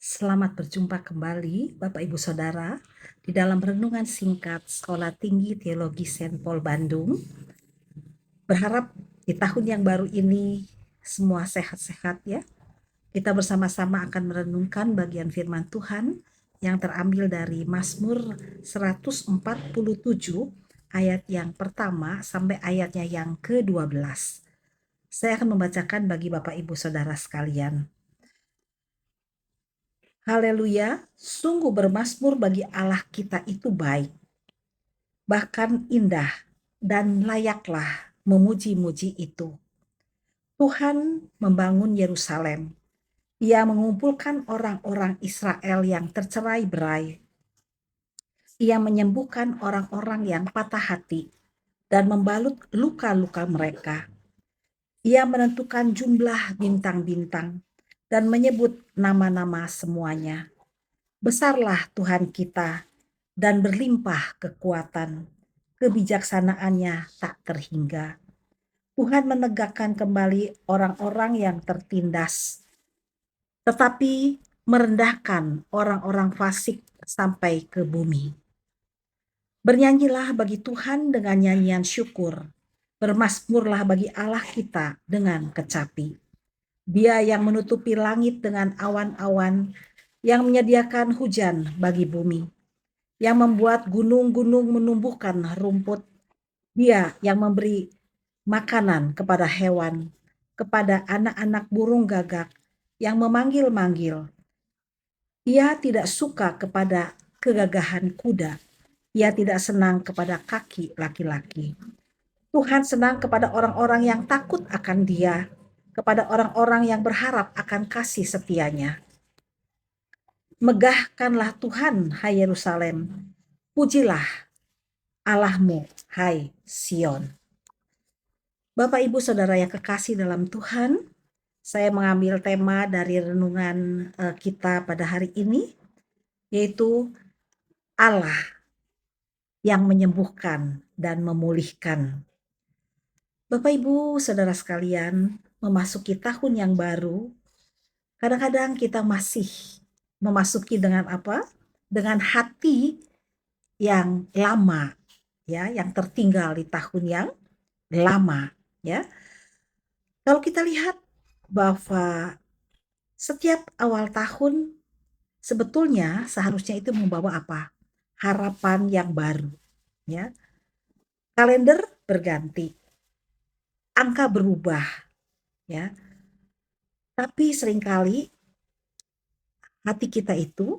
Selamat berjumpa kembali Bapak Ibu Saudara di dalam renungan singkat Sekolah Tinggi Teologi Saint Paul Bandung. Berharap di tahun yang baru ini semua sehat-sehat ya. Kita bersama-sama akan merenungkan bagian firman Tuhan yang terambil dari Mazmur 147 ayat yang pertama sampai ayatnya yang ke-12. Saya akan membacakan bagi Bapak Ibu Saudara sekalian. Haleluya, sungguh bermazmur bagi Allah kita itu baik, bahkan indah dan layaklah memuji-muji itu. Tuhan membangun Yerusalem. Ia mengumpulkan orang-orang Israel yang tercerai-berai. Ia menyembuhkan orang-orang yang patah hati dan membalut luka-luka mereka. Ia menentukan jumlah bintang-bintang dan menyebut nama-nama semuanya. Besarlah Tuhan kita dan berlimpah kekuatan. Kebijaksanaannya tak terhingga. Tuhan menegakkan kembali orang-orang yang tertindas, tetapi merendahkan orang-orang fasik sampai ke bumi. Bernyanyilah bagi Tuhan dengan nyanyian syukur. Bermazmurlah bagi Allah kita dengan kecapi. Dia yang menutupi langit dengan awan-awan, yang menyediakan hujan bagi bumi, yang membuat gunung-gunung menumbuhkan rumput. Dia yang memberi makanan kepada hewan, kepada anak-anak burung gagak, yang memanggil-manggil. Ia tidak suka kepada kegagahan kuda. Ia tidak senang kepada kaki laki-laki. Tuhan senang kepada orang-orang yang takut akan Dia, kepada orang-orang yang berharap akan kasih setianya. Megahkanlah Tuhan, hai Yerusalem. Pujilah Allahmu, hai Sion. Bapak Ibu Saudara yang kekasih dalam Tuhan, saya mengambil tema dari renungan kita pada hari ini, yaitu Allah yang menyembuhkan dan memulihkan. Bapak Ibu Saudara sekalian, memasuki tahun yang baru, kadang-kadang kita masih memasuki dengan apa? Dengan hati yang lama, ya, yang tertinggal di tahun yang lama, ya. Kalau kita lihat bahwa setiap awal tahun sebetulnya seharusnya itu membawa apa? Harapan yang baru, ya. Kalender berganti, angka berubah, ya. Tapi seringkali hati kita itu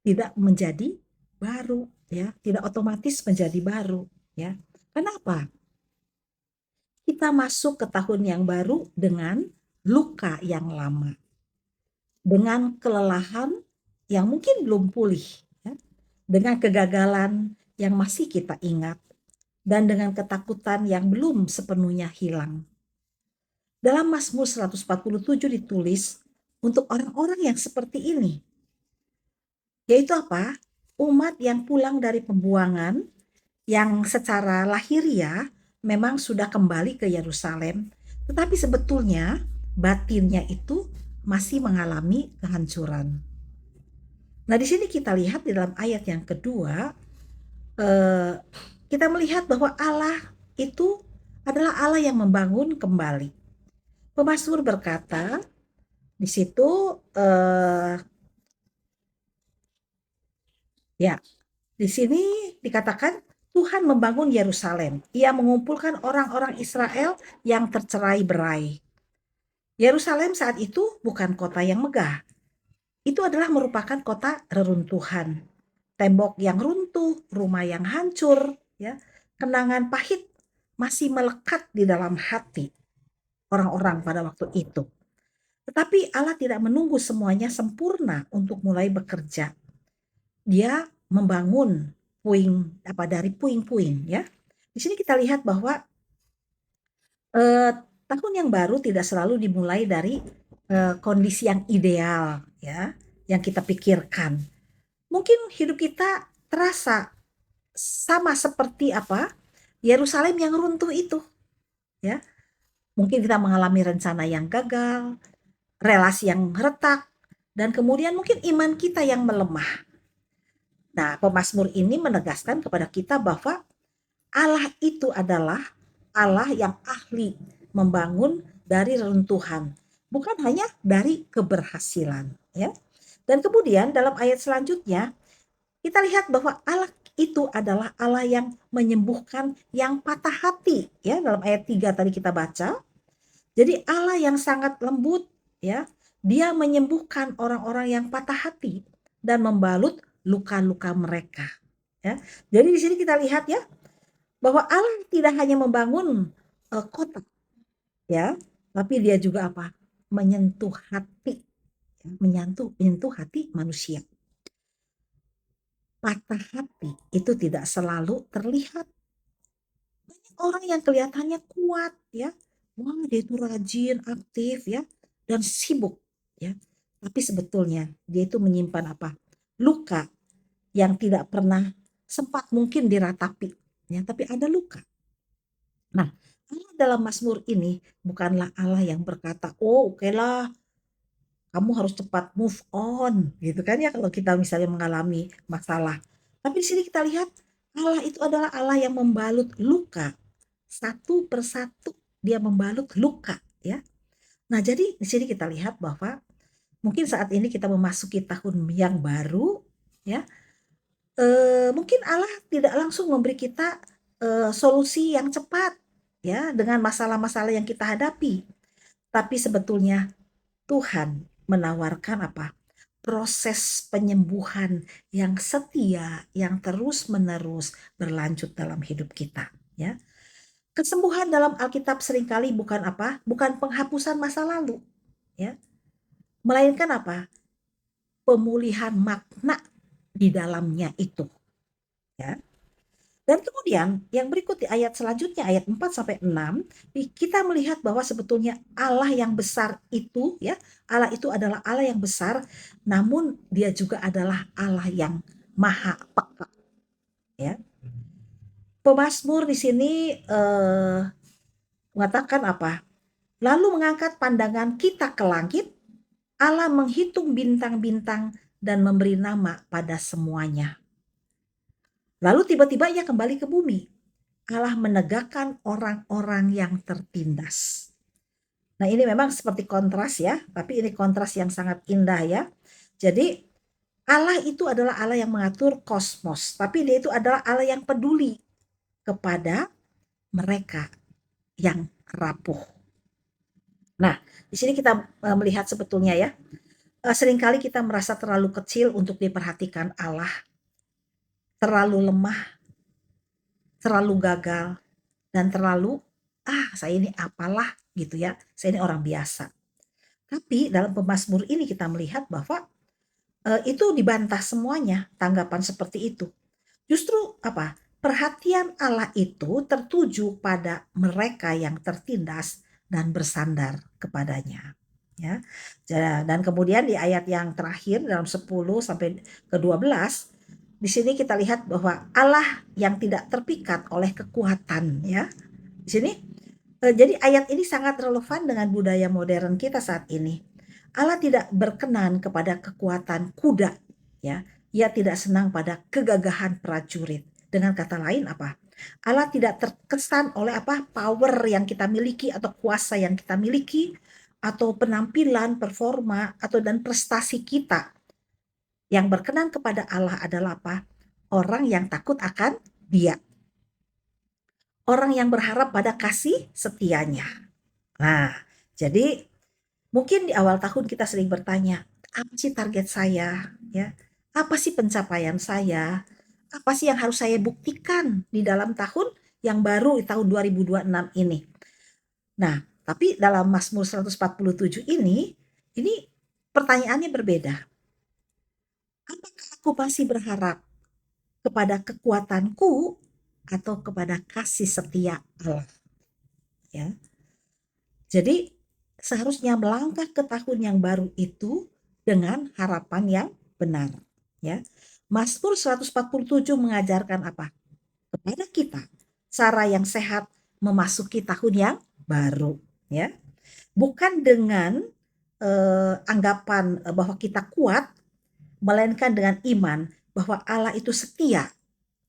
tidak menjadi baru, ya, tidak otomatis menjadi baru, ya. Kenapa? Kita masuk ke tahun yang baru dengan luka yang lama, dengan kelelahan yang mungkin belum pulih, ya, dengan kegagalan yang masih kita ingat, dan dengan ketakutan yang belum sepenuhnya hilang. Dalam Mazmur 147 ditulis untuk orang-orang yang seperti ini, yaitu apa? Umat yang pulang dari pembuangan, yang secara lahiriah memang sudah kembali ke Yerusalem, tetapi sebetulnya batinnya itu masih mengalami kehancuran. Nah, di sini kita lihat di dalam ayat yang kedua, kita melihat bahwa Allah itu adalah Allah yang membangun kembali. Pemazmur berkata di situ, ya, di sini dikatakan Tuhan membangun Yerusalem. Ia mengumpulkan orang-orang Israel yang tercerai-berai. Yerusalem saat itu bukan kota yang megah. Itu adalah merupakan kota reruntuhan. Tembok yang runtuh, rumah yang hancur, ya. Kenangan pahit masih melekat di dalam hati orang-orang pada waktu itu. Tetapi Allah tidak menunggu semuanya sempurna untuk mulai bekerja. Dia membangun dari puing-puing, ya. Di sini kita lihat bahwa tahun yang baru tidak selalu dimulai dari kondisi yang ideal, ya, yang kita pikirkan. Mungkin hidup kita terasa sama seperti apa? Yerusalem yang runtuh itu, ya. Mungkin kita mengalami rencana yang gagal, relasi yang retak, dan kemudian mungkin iman kita yang melemah. Nah, pemazmur ini menegaskan kepada kita bahwa Allah itu adalah Allah yang ahli membangun dari reruntuhan, bukan hanya dari keberhasilan, ya. Dan kemudian dalam ayat selanjutnya kita lihat bahwa Allah itu adalah Allah yang menyembuhkan yang patah hati, ya. Dalam ayat 3 tadi kita baca. Jadi Allah yang sangat lembut, ya. Dia menyembuhkan orang-orang yang patah hati dan membalut luka-luka mereka, ya. Jadi di sini kita lihat ya bahwa Allah tidak hanya membangun kota, ya, tapi dia juga apa? Menyentuh hati, ya, menyentuh hati manusia. Patah hati itu tidak selalu terlihat. Banyak orang yang kelihatannya kuat, ya. Wah, dia itu rajin, aktif, ya, dan sibuk, ya. Tapi sebetulnya dia itu menyimpan apa? Luka yang tidak pernah sempat mungkin diratapi, ya, tapi ada luka. Nah, Allah dalam Mazmur ini bukanlah Allah yang berkata, "Oh, oke lah, kamu harus cepat move on," gitu kan ya kalau kita misalnya mengalami masalah. Tapi di sini kita lihat Allah itu adalah Allah yang membalut luka. Satu persatu dia membalut luka, ya. Nah, jadi di sini kita lihat bahwa mungkin saat ini kita memasuki tahun yang baru, ya. Mungkin Allah tidak langsung memberi kita solusi yang cepat, ya, dengan masalah-masalah yang kita hadapi. Tapi sebetulnya Tuhan menawarkan apa? Proses penyembuhan yang setia, yang terus-menerus berlanjut dalam hidup kita, ya. Kesembuhan dalam Alkitab seringkali bukan apa? Bukan penghapusan masa lalu, ya. Melainkan apa? Pemulihan makna di dalamnya itu, ya. Dan kemudian yang berikut di ayat selanjutnya ayat 4 sampai 6 kita melihat bahwa sebetulnya Allah yang besar itu, ya, Allah itu adalah Allah yang besar, namun dia juga adalah Allah yang maha peka, ya. Pemazmur di sini mengatakan apa? Lalu mengangkat pandangan kita ke langit, Allah menghitung bintang-bintang dan memberi nama pada semuanya. Lalu tiba-tiba ia kembali ke bumi. Allah menegakkan orang-orang yang tertindas. Nah, ini memang seperti kontras ya, tapi ini kontras yang sangat indah ya. Jadi Allah itu adalah Allah yang mengatur kosmos, tapi dia itu adalah Allah yang peduli kepada mereka yang rapuh. Nah, di sini kita melihat sebetulnya ya, seringkali kita merasa terlalu kecil untuk diperhatikan Allah, terlalu lemah, terlalu gagal, dan terlalu saya ini apalah gitu ya, saya ini orang biasa. Tapi dalam pemazmur ini kita melihat bahwa itu dibantah semuanya tanggapan seperti itu. Justru apa? Perhatian Allah itu tertuju pada mereka yang tertindas dan bersandar kepadanya. Ya. Dan kemudian di ayat yang terakhir dalam 10 sampai ke 12 di sini kita lihat bahwa Allah yang tidak terpikat oleh kekuatan, ya. Di sini jadi ayat ini sangat relevan dengan budaya modern kita saat ini. Allah tidak berkenan kepada kekuatan kuda, ya. Ia tidak senang pada kegagahan prajurit. Dengan kata lain apa? Allah tidak terkesan oleh apa? Power yang kita miliki atau kuasa yang kita miliki atau penampilan, performa atau dan prestasi kita. Yang berkenan kepada Allah adalah apa? Orang yang takut akan Dia. Orang yang berharap pada kasih setianya. Nah, jadi mungkin di awal tahun kita sering bertanya, apa sih target saya? Ya, apa sih pencapaian saya? Apa sih yang harus saya buktikan di dalam tahun yang baru di tahun 2026 ini? Nah, tapi dalam Mazmur 147 ini pertanyaannya berbeda. Apakah aku masih berharap kepada kekuatanku atau kepada kasih setia Allah? Ya. Jadi seharusnya melangkah ke tahun yang baru itu dengan harapan yang benar, ya. Mazmur 147 mengajarkan apa? Kepada kita cara yang sehat memasuki tahun yang baru, ya. Bukan dengan anggapan bahwa kita kuat, melainkan dengan iman bahwa Allah itu setia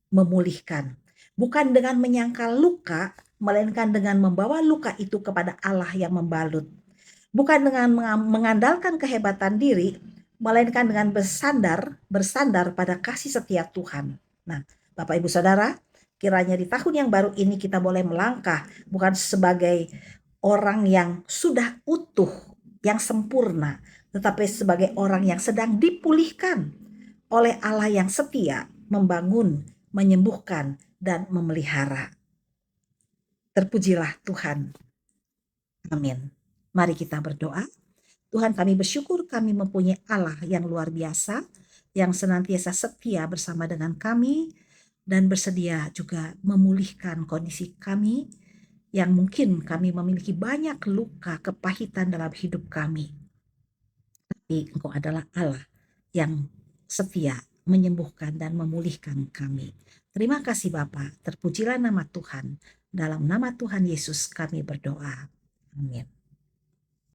memulihkan. Bukan dengan menyangkal luka, melainkan dengan membawa luka itu kepada Allah yang membalut. Bukan dengan mengandalkan kehebatan diri, melainkan dengan bersandar pada kasih setia Tuhan. Nah, Bapak Ibu Saudara, kiranya di tahun yang baru ini kita boleh melangkah bukan sebagai orang yang sudah utuh, yang sempurna, tetapi sebagai orang yang sedang dipulihkan oleh Allah yang setia, membangun, menyembuhkan, dan memelihara. Terpujilah Tuhan. Amin. Mari kita berdoa. Tuhan, kami bersyukur kami mempunyai Allah yang luar biasa, yang senantiasa setia bersama dengan kami, dan bersedia juga memulihkan kondisi kami, yang mungkin kami memiliki banyak luka kepahitan dalam hidup kami. Tapi Engkau adalah Allah yang setia menyembuhkan dan memulihkan kami. Terima kasih Bapa, terpujilah nama Tuhan. Dalam nama Tuhan Yesus kami berdoa. Amin.